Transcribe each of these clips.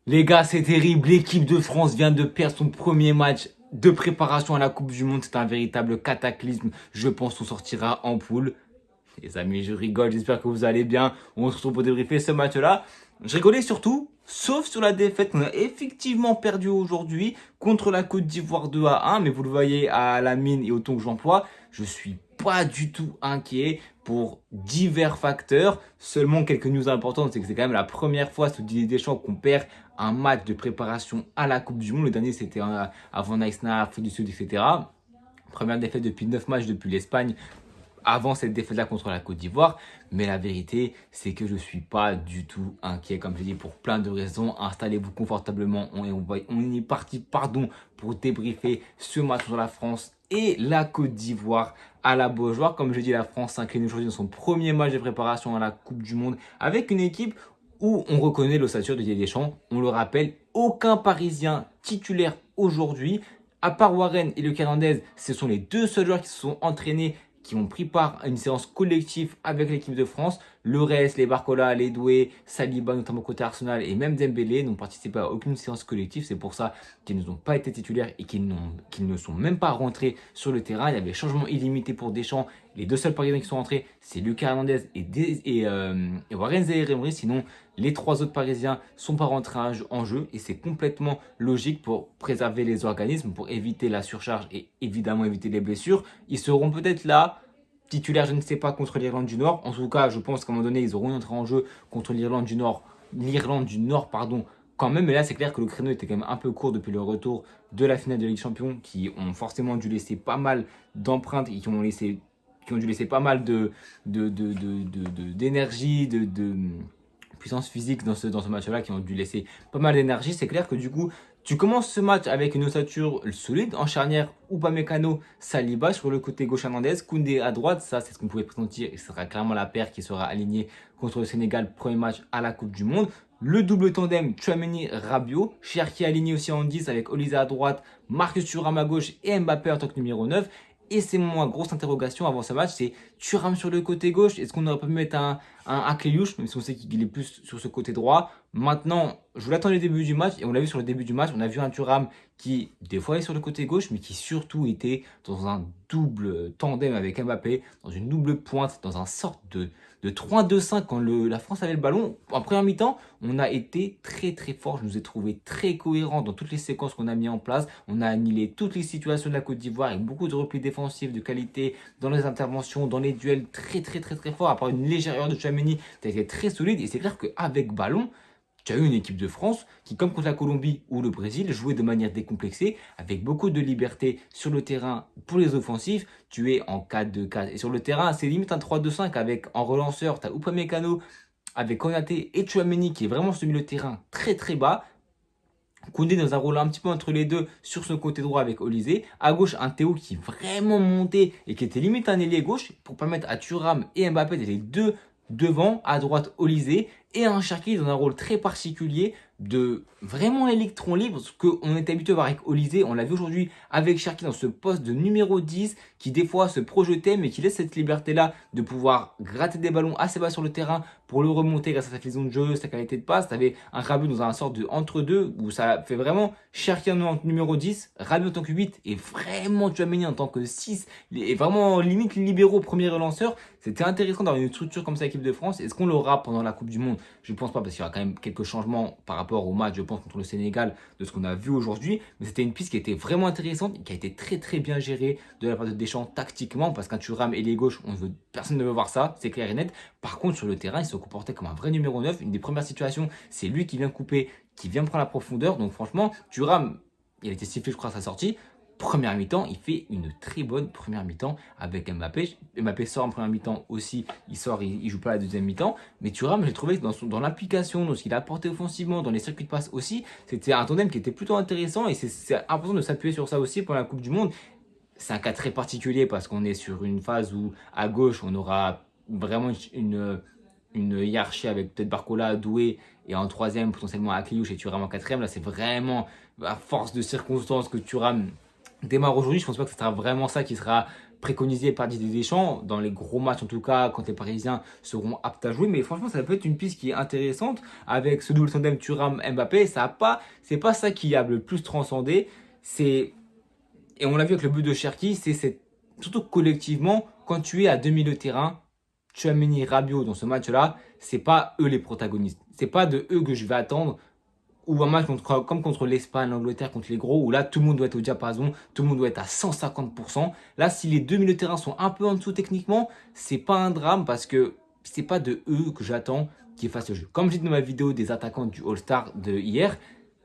Les gars, c'est terrible. L'équipe de France vient de perdre son premier match de préparation à la Coupe du Monde. C'est un véritable cataclysme. Je pense qu'on sortira en poule. Les amis, je rigole. J'espère que vous allez bien. On se retrouve pour débriefer ce match-là. Je rigolais surtout, sauf sur la défaite qu'on a effectivement perdue aujourd'hui contre la Côte d'Ivoire 2-1. Mais vous le voyez à la mine et au ton que j'emploie, je suis pas du tout inquiet pour divers facteurs. Seulement quelques news importantes, c'est que c'est quand même la première fois sous Didier Deschamps qu'on perd un match de préparation à la Coupe du Monde. Le dernier, c'était avant Naïsna, Afrique du Sud, etc. Première défaite depuis 9 matchs depuis l'Espagne avant cette défaite-là contre la Côte d'Ivoire. Mais la vérité, c'est que je ne suis pas du tout inquiet, comme je dis, pour plein de raisons. Installez-vous confortablement. On est parti, pour débriefer ce match sur la France et la Côte d'Ivoire à la Beaujoire. Comme je dis, la France s'incline aujourd'hui dans son premier match de préparation à la Coupe du Monde avec une équipe où on reconnaît l'ossature de Didier Deschamps. On le rappelle, aucun Parisien titulaire aujourd'hui. À part Warren et Lucas Hernandez, ce sont les deux seuls joueurs qui se sont entraînés, qui ont pris part à une séance collective avec l'équipe de France. Le reste, les Barcola, les Doué, Saliba, notamment côté Arsenal, et même Dembélé n'ont participé à aucune séance collective. C'est pour ça qu'ils ne ont pas été titulaires et qu'ils ne sont même pas rentrés sur le terrain. Il y avait changement illimité pour Deschamps. Les deux seuls Parisiens qui sont rentrés, c'est Lucas Hernandez et Warren Zaïre-Emery. Sinon, les trois autres Parisiens ne sont pas rentrés en jeu et c'est complètement logique pour préserver les organismes, pour éviter la surcharge et évidemment éviter les blessures. Ils seront peut-être là, titulaires, je ne sais pas, contre l'Irlande du Nord. En tout cas, je pense qu'à un moment donné, ils auront entré en jeu contre l'Irlande du Nord. Quand même. Mais là, c'est clair que le créneau était quand même un peu court depuis le retour de la finale de Ligue des Champions, qui ont forcément dû laisser pas mal d'empreintes et qui ont dû laisser pas mal d'énergie, de puissance physique dans ce match-là, qui ont dû laisser pas mal d'énergie. C'est clair que du coup, tu commences ce match avec une ossature solide en charnière, Upamecano, Saliba sur le côté gauche Hernandez, Koundé à droite. Ça, c'est ce qu'on pouvait pressentir et ce sera clairement la paire qui sera alignée contre le Sénégal, premier match à la Coupe du Monde. Le double tandem Tchouaméni-Rabiot, Cherki aligné aussi en 10 avec Olise à droite, Marcus Thuram à gauche et Mbappé en tant que numéro 9. Et c'est moi, grosse interrogation avant ce match, c'est Thuram sur le côté gauche. Est-ce qu'on aurait pas pu mettre un Akliouche, même si on sait qu'il est plus sur ce côté droit. Maintenant, je l'attends au début du match, et on l'a vu sur le début du match, on a vu un Thuram qui, des fois, est sur le côté gauche, mais qui surtout était dans un double tandem avec Mbappé, dans une double pointe, dans un sorte de 3-2-5 quand la France avait le ballon. En première mi-temps, on a été très très fort. Je nous ai trouvé très cohérents dans toutes les séquences qu'on a mis en place. On a annihilé toutes les situations de la Côte d'Ivoire avec beaucoup de replis défensifs de qualité dans les interventions, dans les duels très très très très forts. À part une légère erreur de Tchouaméni, tu as été très solide. Et c'est clair qu'avec ballon, tu as eu une équipe de France qui, comme contre la Colombie ou le Brésil, jouait de manière décomplexée, avec beaucoup de liberté sur le terrain pour les offensifs. Tu es en 4-2-4. Et sur le terrain, c'est limite un 3-2-5 avec en relanceur, tu as Upamecano avec Konaté et Tchouaméni qui est vraiment sur le milieu de terrain très très bas. Koundé dans un rôle un petit peu entre les deux sur ce côté droit avec Olysée. À gauche, un Théo qui vraiment montait et qui était limite un ailier gauche pour permettre à Thuram et Mbappé d'être les deux devant. À droite, Olysée. Et un Cherki dans un rôle très particulier de vraiment électron libre. Ce qu'on était habitué à voir avec Olysée. On l'a vu aujourd'hui avec Cherki dans ce poste de numéro 10 qui des fois se projetait mais qui laisse cette liberté-là de pouvoir gratter des ballons assez bas sur le terrain pour le remonter grâce à sa vision de jeu, sa qualité de passe. Tu avais un Rabiot dans un sorte de entre-deux où ça fait vraiment Cherki en numéro 10, Rabiot en tant que 8 et vraiment Tchouaméni en tant que 6 et vraiment limite libéraux premier relanceur. C'était intéressant d'avoir une structure comme ça l'équipe de France. Est-ce qu'on l'aura pendant la Coupe du Monde? Je ne pense pas parce qu'il y aura quand même quelques changements par rapport au match, je pense, contre le Sénégal de ce qu'on a vu aujourd'hui. Mais c'était une piste qui était vraiment intéressante et qui a été très très bien gérée de la part de Deschamps tactiquement parce qu'un Thuram et les gauches, personne ne veut voir ça, c'est clair et net. Par contre, sur le terrain, il se comportait comme un vrai numéro 9. Une des premières situations, c'est lui qui vient couper, qui vient prendre la profondeur. Donc franchement, Thuram, il a été sifflé, je crois, à sa sortie. Première mi-temps, il fait une très bonne première mi-temps avec Mbappé. Mbappé sort en première mi-temps aussi, il sort, il joue pas la deuxième mi-temps. Mais Thuram, j'ai trouvé que dans l'application, dans ce qu'il a apporté offensivement, dans les circuits de passe aussi, c'était un tandem qui était plutôt intéressant et c'est important de s'appuyer sur ça aussi pour la Coupe du Monde. C'est un cas très particulier parce qu'on est sur une phase où à gauche, on aura vraiment une hiérarchie avec peut-être Barcola, Doué et en troisième potentiellement Akliouche et Thuram en quatrième. Là, c'est vraiment à force de circonstances que Thuram démarre aujourd'hui. Je pense pas que ce sera vraiment ça qui sera préconisé par Didier Deschamps, dans les gros matchs en tout cas, quand les Parisiens seront aptes à jouer. Mais franchement, ça peut être une piste qui est intéressante avec ce double tandem Thuram-Mbappé. C'est pas ça qui a le plus transcendé. Et on l'a vu avec le but de Cherki, surtout collectivement, quand tu es à demi de terrain, Tchouaméni, Rabiot dans ce match-là, c'est pas eux les protagonistes. C'est pas de eux que je vais attendre. Ou un match comme contre l'Espagne, l'Angleterre, contre les gros, où là tout le monde doit être au diapason, tout le monde doit être à 150%. Là, si les deux milieux de terrain sont un peu en dessous techniquement, c'est pas un drame parce que c'est pas de eux que j'attends qu'ils fassent le jeu. Comme j'ai dit dans ma vidéo des attaquants du All-Star de hier,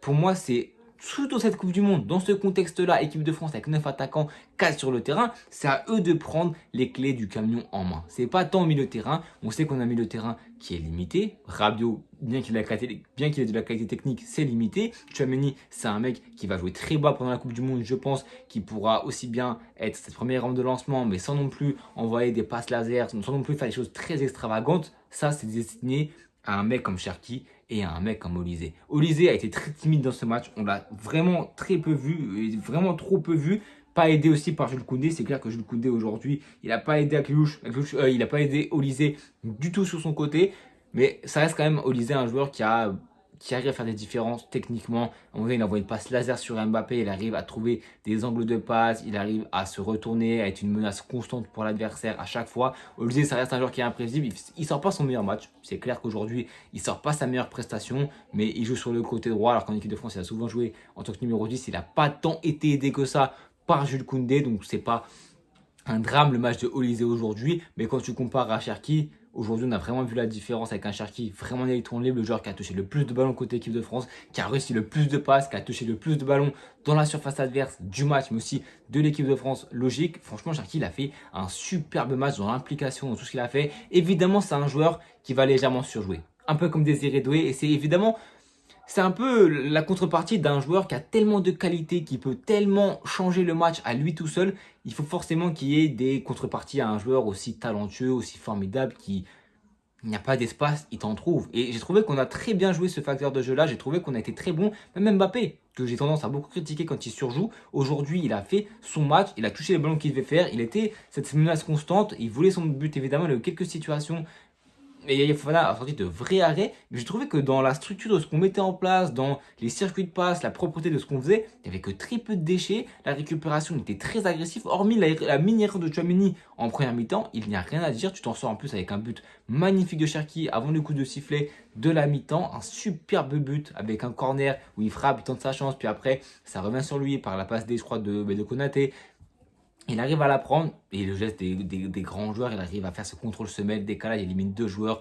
pour moi, c'est surtout cette Coupe du Monde, dans ce contexte-là, équipe de France avec 9 attaquants, 4 sur le terrain, c'est à eux de prendre les clés du camion en main. C'est pas tant au milieu de terrain, on sait qu'on a un milieu de terrain qui est limité. Rabiot, bien qu'il ait de la qualité technique, c'est limité. Tchouaméni, c'est un mec qui va jouer très bas pendant la Coupe du Monde, je pense, qui pourra aussi bien être cette première rampe de lancement, mais sans non plus envoyer des passes laser, sans non plus faire des choses très extravagantes. Ça, c'est destiné à un mec comme Cherki et à un mec comme Olysée. Olysée a été très timide dans ce match. On l'a vraiment très peu vu, vraiment trop peu vu. Pas aidé aussi par Jules Koundé. C'est clair que Jules Koundé aujourd'hui, il n'a pas aidé il n'a pas aidé Olysée du tout sur son côté. Mais ça reste quand même Olysée un joueur qui arrive à faire des différences techniquement. À un moment donné, il envoie une passe laser sur Mbappé, il arrive à trouver des angles de passe, il arrive à se retourner, à être une menace constante pour l'adversaire à chaque fois. Olysée, ça reste un joueur qui est imprévisible, il sort pas son meilleur match. C'est clair qu'aujourd'hui, il sort pas sa meilleure prestation, mais il joue sur le côté droit, alors qu'en équipe de France, il a souvent joué en tant que numéro 10. Il n'a pas tant été aidé que ça par Jules Koundé, donc c'est pas un drame le match de Olysée aujourd'hui, mais quand tu compares à Cherki, aujourd'hui on a vraiment vu la différence avec un Cherki vraiment électron libre, le joueur qui a touché le plus de ballons côté équipe de France, qui a réussi le plus de passes, qui a touché le plus de ballons dans la surface adverse du match, mais aussi de l'équipe de France, logique. Franchement, Cherki, il a fait un superbe match dans l'implication, dans tout ce qu'il a fait. Évidemment, c'est un joueur qui va légèrement surjouer, un peu comme Désiré Doué, et c'est un peu la contrepartie d'un joueur qui a tellement de qualité, qui peut tellement changer le match à lui tout seul. Il faut forcément qu'il y ait des contreparties à un joueur aussi talentueux, aussi formidable, qui il n'y a pas d'espace, il t'en trouve. Et j'ai trouvé qu'on a très bien joué ce facteur de jeu-là. J'ai trouvé qu'on a été très bon. Même Mbappé, que j'ai tendance à beaucoup critiquer quand il surjoue. Aujourd'hui, il a fait son match, il a touché les ballons qu'il devait faire. Il était cette menace constante. Il voulait son but, évidemment. Il a eu quelques situations. Et Fofana a sorti de vrais arrêts, mais j'ai trouvé que dans la structure de ce qu'on mettait en place, dans les circuits de passe, la propreté de ce qu'on faisait, il n'y avait que très peu de déchets, la récupération était très agressive, hormis la mini-erreur de Tchouaméni en première mi-temps, il n'y a rien à dire, tu t'en sors en plus avec un but magnifique de Cherki avant le coup de sifflet de la mi-temps, un superbe but avec un corner où il frappe, il tente sa chance, puis après ça revient sur lui par la passe D, je crois, de Konaté. Il arrive à la prendre et le geste des grands joueurs, il arrive à faire ce contrôle semelle, décalage, il élimine deux joueurs,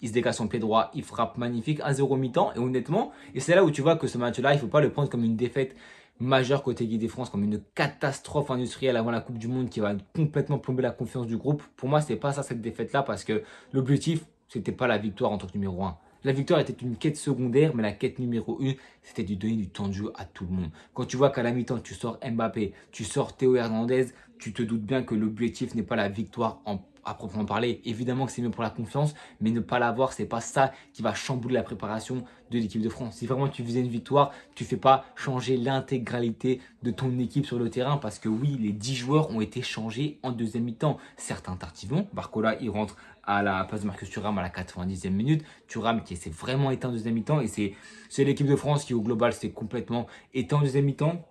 il se dégage son pied droit, il frappe magnifique, 1-0 mi-temps. Et honnêtement, et c'est là où tu vois que ce match-là, il ne faut pas le prendre comme une défaite majeure côté équipe de France, comme une catastrophe industrielle avant la Coupe du Monde qui va complètement plomber la confiance du groupe. Pour moi, c'est pas ça cette défaite-là parce que l'objectif, c'était pas la victoire en tant que numéro 1. La victoire était une quête secondaire, mais la quête numéro 1, c'était de donner du temps de jeu à tout le monde. Quand tu vois qu'à la mi-temps, tu sors Mbappé, tu sors Théo Hernandez, tu te doutes bien que l'objectif n'est pas la victoire à proprement parler. Évidemment que c'est mieux pour la confiance, mais ne pas l'avoir, c'est pas ça qui va chambouler la préparation de l'équipe de France. Si vraiment tu faisais une victoire, tu fais pas changer l'intégralité de ton équipe sur le terrain parce que oui, les 10 joueurs ont été changés en deuxième mi-temps. Certains tardivement. Barcola, il rentre à la place de Marcus Thuram à la 90e minute. Thuram qui s'est vraiment éteint en deuxième mi-temps et c'est l'équipe de France qui au global s'est complètement éteint en deuxième mi-temps.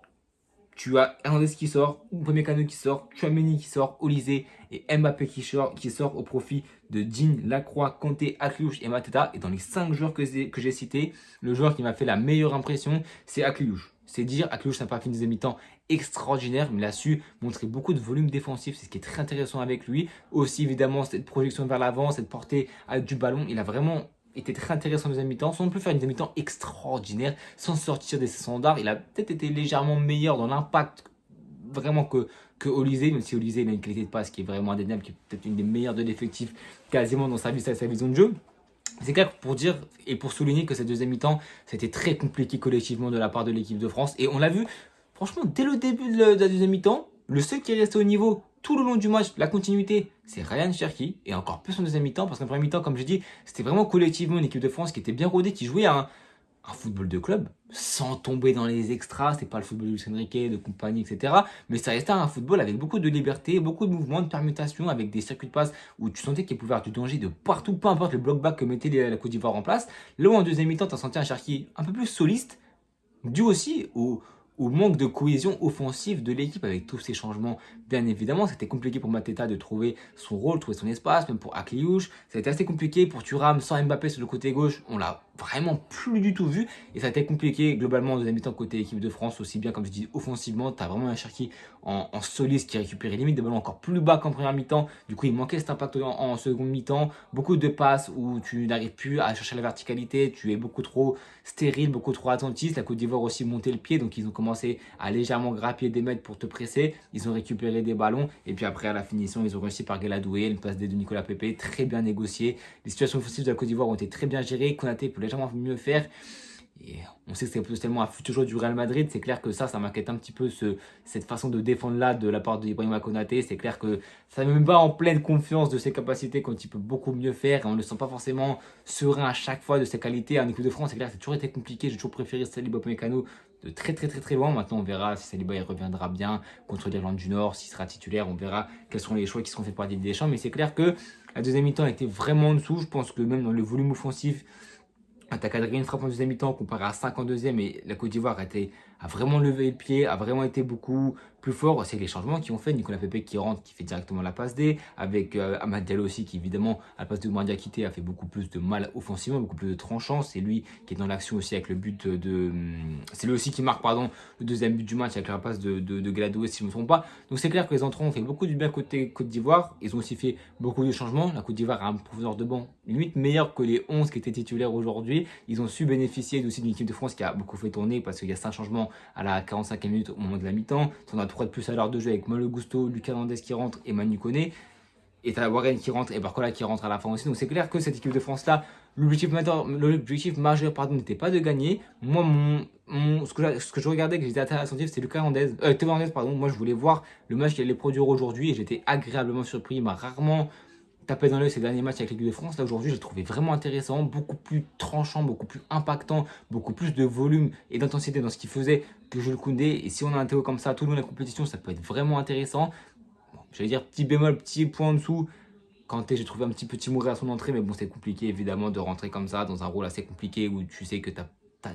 Tu as Hernandez qui sort, Upamecano qui sort, Tchouaméni qui sort, Olysée et Mbappé qui sort au profit de Digne, Lacroix, Kanté, Akliouche et Mateta. Et dans les 5 joueurs que j'ai cités, le joueur qui m'a fait la meilleure impression, c'est Akliouche. C'est dire, Akliouche n'a pas fini des mi-temps extraordinaire, mais il a su montrer beaucoup de volume défensif. C'est ce qui est très intéressant avec lui. Aussi, évidemment, cette projection vers l'avant, cette portée du ballon. Il a vraiment était très intéressant en deuxième mi-temps, sans non plus faire une deuxième mi-temps extraordinaire, sans sortir des standards. Il a peut-être été légèrement meilleur dans l'impact vraiment que Olysée, même si Olysée il a une qualité de passe qui est vraiment indéniable, qui est peut-être une des meilleures de l'effectif quasiment dans sa vision de jeu. C'est clair pour dire et pour souligner que cette deuxième mi-temps, c'était très compliqué collectivement de la part de l'équipe de France. Et on l'a vu, franchement, dès le début de la deuxième mi-temps, le seul qui est resté au niveau tout le long du match, la continuité, c'est Ryan Cherki, et encore plus en deuxième mi-temps, parce qu'en première mi-temps, comme j'ai dit, c'était vraiment collectivement une équipe de France qui était bien rodée, qui jouait à un football de club. sans tomber dans les extras. C'est pas le football de Luis Enrique, de compagnie, etc. Mais ça restait un football avec beaucoup de liberté, beaucoup de mouvements, de permutations, avec des circuits de passe où tu sentais qu'il pouvait y avoir du danger de partout, peu importe le bloc-back que mettait la Côte d'Ivoire en place. Là où en deuxième mi-temps, tu as senti un Cherki un peu plus soliste, dû aussi au manque de cohésion offensive de l'équipe avec tous ces changements. Bien évidemment, c'était compliqué pour Mateta de trouver son rôle, trouver son espace, même pour Akliouche. Ça a été assez compliqué pour Thuram sans Mbappé sur le côté gauche. On l'a vraiment plus du tout vu. Et ça a été compliqué globalement en deuxième mi-temps côté équipe de France, aussi bien comme je dis offensivement. Tu as vraiment un Cherki en soliste qui récupérait limite des ballons encore plus bas qu'en première mi-temps. Du coup, il manquait cet impact en seconde mi-temps. Beaucoup de passes où tu n'arrives plus à chercher la verticalité. Tu es beaucoup trop stérile, beaucoup trop attentiste. La Côte d'Ivoire aussi montait le pied, donc ils ont commencé à légèrement grappiller des mètres pour te presser. Ils ont récupéré des ballons et puis après à la finition, ils ont réussi par Gueladoué, une passe de Nicolas Pepe, très bien négociée. Les situations offensives de la Côte d'Ivoire ont été très bien gérées. Konaté peut légèrement mieux faire. Et on sait que c'est potentiellement un futur joueur du Real Madrid. C'est clair que ça m'inquiète un petit peu cette façon de défendre là de la part de Ibrahima Konaté. C'est clair que ça ne met pas en pleine confiance de ses capacités quand il peut beaucoup mieux faire. Et on ne le sent pas forcément serein à chaque fois de ses qualités. En équipe de France, c'est clair que ça a toujours été compliqué. J'ai toujours préféré Saliba Upamecano de très loin. Maintenant, on verra si Saliba il reviendra bien contre l'Irlande du Nord, s'il sera titulaire. On verra quels seront les choix qui seront faits par Didier Deschamps. Mais c'est clair que la deuxième mi-temps était vraiment en dessous. Je pense que même dans le volume offensif, tu as cadré une frappe en deuxième mi-temps comparé à 5 en deuxième et la Côte d'Ivoire a vraiment levé le pied, a vraiment été beaucoup plus fort. C'est les changements qui ont fait. Nicolas Pepe qui rentre, qui fait directement la passe D, avec Amad Diallo aussi qui évidemment à la place de Oumar Diakité a fait beaucoup plus de mal offensivement, beaucoup plus de tranchant. C'est lui qui est dans l'action aussi avec le but de... C'est lui aussi qui marque pardon, le deuxième but du match avec la passe de Gueladoué si je ne me trompe pas. Donc c'est clair que les entrants ont fait beaucoup du bien côté Côte d'Ivoire. Ils ont aussi fait beaucoup de changements. La Côte d'Ivoire a un profondeur de banc limite meilleur que les 11 qui étaient titulaires aujourd'hui. Ils ont su bénéficier aussi d'une équipe de France qui a beaucoup fait tourner parce qu'il y a 5 changements à la 45e minute au moment de la mi-temps. On a 3 de plus à l'heure de jeu avec Malo Gusto, Lucas Hernandez qui rentre et Manu Koné. Et t'as Warren qui rentre et Barcola qui rentre à la fin aussi. Donc c'est clair que cette équipe de France là, l'objectif majeur n'était pas de gagner. Moi, ce que je regardais, que j'étais attentif, c'était Lucas Hernandez, Théo Hernandez, pardon. Moi, je voulais voir le match qu'il allait produire aujourd'hui et j'étais agréablement surpris. Il m'a rarement tapé dans l'œil ces derniers matchs avec l'équipe de France. Là, aujourd'hui, je l'ai trouvé vraiment intéressant, beaucoup plus tranchant, beaucoup plus impactant, beaucoup plus de volume et d'intensité dans ce qu'il faisait que Jules Koundé. Et si on a un Théo comme ça tout le long de la compétition, ça peut être vraiment intéressant. Bon, j'allais dire petit bémol, petit point en dessous. Kanté, j'ai trouvé un petit peu timoré à son entrée, mais bon, c'est compliqué évidemment de rentrer comme ça dans un rôle assez compliqué où tu sais que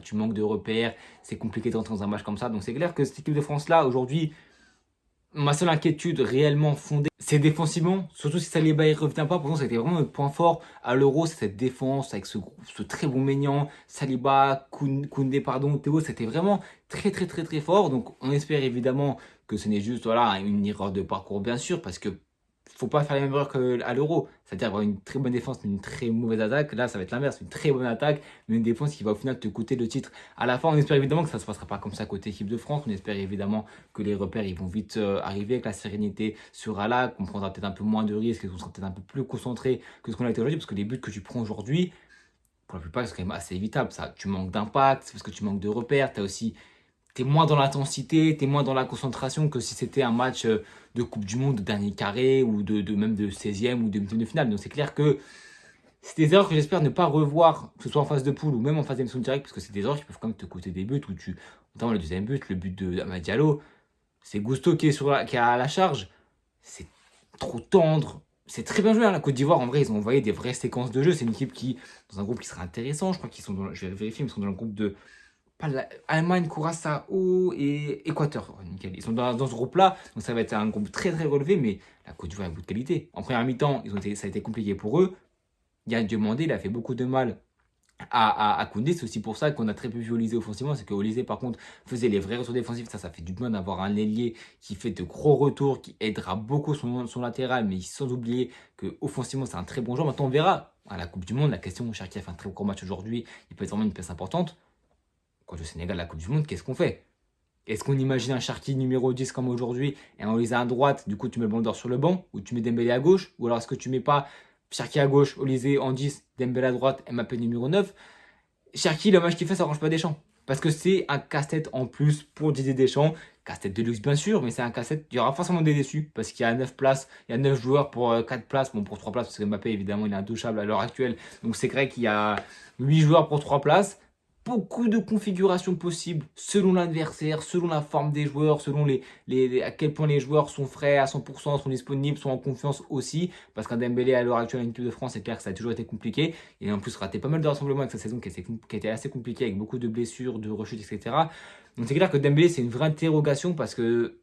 tu manques de repères. C'est compliqué de rentrer dans un match comme ça. Donc c'est clair que cette équipe de France-là, aujourd'hui, ma seule inquiétude réellement fondée, c'est défensivement. Surtout si Saliba ne revient pas. Pourtant, c'était vraiment le point fort à l'Euro, c'est cette défense avec ce très bon Maignan, Saliba, Koundé, pardon, Théo. C'était vraiment très fort. Donc on espère évidemment que ce n'est juste voilà, une erreur de parcours, bien sûr, parce que faut pas faire la même erreur qu'à l'Euro. C'est-à-dire avoir une très bonne défense, mais une très mauvaise attaque. Là, ça va être l'inverse. Une très bonne attaque, mais une défense qui va au final te coûter le titre. À la fin, on espère évidemment que ça ne se passera pas comme ça côté équipe de France. On espère évidemment que les repères ils vont vite arriver, que la sérénité sera là, qu'on prendra peut-être un peu moins de risques et qu'on sera peut-être un peu plus concentré que ce qu'on a été aujourd'hui. Parce que les buts que tu prends aujourd'hui, pour la plupart, c'est quand même assez évitable. Ça, tu manques d'impact, c'est parce que tu manques de repères. Tu as aussi t'es moins dans l'intensité, t'es moins dans la concentration que si c'était un match de Coupe du Monde, de dernier carré, ou même de 16e ou de huitième de finale. Donc c'est clair que c'est des erreurs que j'espère ne pas revoir, que ce soit en phase de poule ou même en phase d'émission directe, parce que c'est des erreurs qui peuvent quand même te coûter des buts, notamment le deuxième but, le but de Amad Diallo, c'est Gusto qui est à la charge, c'est trop tendre. C'est très bien joué, hein, la Côte d'Ivoire. En vrai, ils ont envoyé des vraies séquences de jeu. C'est une équipe dans un groupe qui sera intéressant. Je crois qu'ils sont je vais vérifier, mais ils sont dans le groupe de Allemagne, Curaçao et Équateur. Oh, nickel. Ils sont dans ce groupe-là, donc ça va être un groupe très relevé, mais la Côte d'Ivoire a un bout de qualité. En première mi-temps, ça a été compliqué pour eux. Yann Diomandé, il a fait beaucoup de mal à Koundé. C'est aussi pour ça qu'on a très peu vu Olysée offensivement. C'est que Olysée, par contre, faisait les vrais retours défensifs. Ça fait du bien d'avoir un ailier qui fait de gros retours, qui aidera beaucoup son latéral, mais sans oublier que offensivement, c'est un très bon joueur. Maintenant, on verra à la Coupe du Monde. La question, Cherki a fait un très gros match aujourd'hui. Il peut être vraiment une pièce importante. Quand le Sénégal la Coupe du Monde, qu'est-ce qu'on fait? Est-ce qu'on imagine un Cherki numéro 10 comme aujourd'hui et un Olysée à droite, du coup tu mets le Ballon d'Or sur le banc, ou tu mets Dembélé à gauche, ou alors est-ce que tu mets pas Cherki à gauche, Olysée en 10, Dembélé à droite, Mbappé numéro 9? Cherki, le match qu'il fait, ça arrange pas Deschamps. Parce que c'est un casse-tête en plus pour Didier Deschamps. Casse-tête de luxe, bien sûr, mais c'est un casse-tête. Il y aura forcément des déçus. Parce qu'il y a 9 places, il y a 9 joueurs pour 4 places. Bon, pour 3 places, parce que Mbappé, évidemment, il est intouchable à l'heure actuelle. Donc c'est vrai qu'il y a 8 joueurs pour 3 places. beaucoup de configurations possibles selon l'adversaire, selon la forme des joueurs, selon à quel point les joueurs sont frais à 100%, sont disponibles, sont en confiance aussi. Parce qu'un Dembélé à l'heure actuelle en équipe de France, c'est clair que ça a toujours été compliqué. Il a en plus raté pas mal de rassemblements avec sa saison qui était assez compliquée avec beaucoup de blessures, de rechutes, etc. Donc c'est clair que Dembélé, c'est une vraie interrogation parce que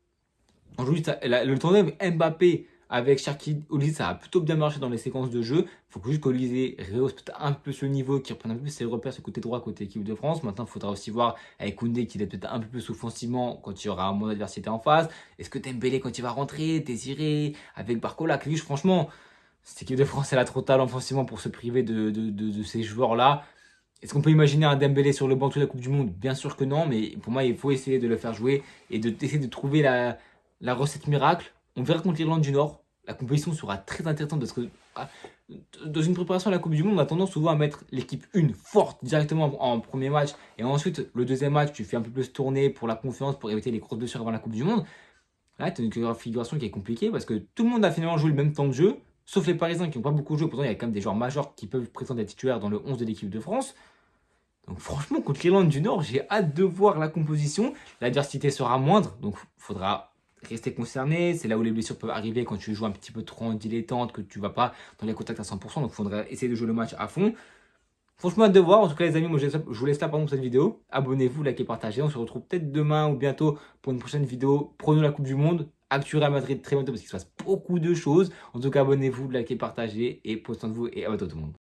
aujourd'hui, le tandem Mbappé avec Cherki Olise, ça a plutôt bien marché dans les séquences de jeu. Il faut juste qu'Olise rehausse peut-être un peu ce niveau, qu'il reprenne un peu plus ses repères sur le côté droit, côté équipe de France. Maintenant, il faudra aussi voir avec Koundé qu'il est peut-être un peu plus offensivement quand il y aura moins d'adversité en face. Est-ce que Dembélé, quand il va rentrer, Désiré, avec Barcola, Grealish, franchement, cette équipe de France, elle a trop de talent offensivement pour se priver de ces joueurs-là. Est-ce qu'on peut imaginer un Dembélé sur le banc de la Coupe du Monde? Bien sûr que non, mais pour moi, il faut essayer de le faire jouer et d'essayer de trouver la recette miracle. On verra contre l'Irlande du Nord. La compétition sera très intéressante parce que dans une préparation à la Coupe du Monde, on a tendance souvent à mettre l'équipe 1 forte directement en premier match. Et ensuite, le deuxième match, tu fais un peu plus tourner pour la confiance, pour éviter les grosses blessures avant la Coupe du Monde. Là, tu as une configuration qui est compliquée parce que tout le monde a finalement joué le même temps de jeu, sauf les Parisiens qui n'ont pas beaucoup joué. Pourtant, il y a quand même des joueurs majeurs qui peuvent prétendre être titulaires dans le 11 de l'équipe de France. Donc franchement, contre l'Irlande du Nord, j'ai hâte de voir la composition. L'adversité sera moindre, donc il faudra rester concerné. C'est là où les blessures peuvent arriver quand tu joues un petit peu trop en dilettante, que tu ne vas pas dans les contacts à 100%. Donc il faudra essayer de jouer le match à fond. Franchement, hâte de voir. En tout cas, les amis, moi, je vous laisse là pour cette vidéo. Abonnez-vous, likez, partagez. On se retrouve peut-être demain ou bientôt pour une prochaine vidéo. Prenons la Coupe du Monde. Actu Real Madrid très bientôt parce qu'il se passe beaucoup de choses. En tout cas, abonnez-vous, likez, partagez et prenez soin de vous et à bientôt tout le monde.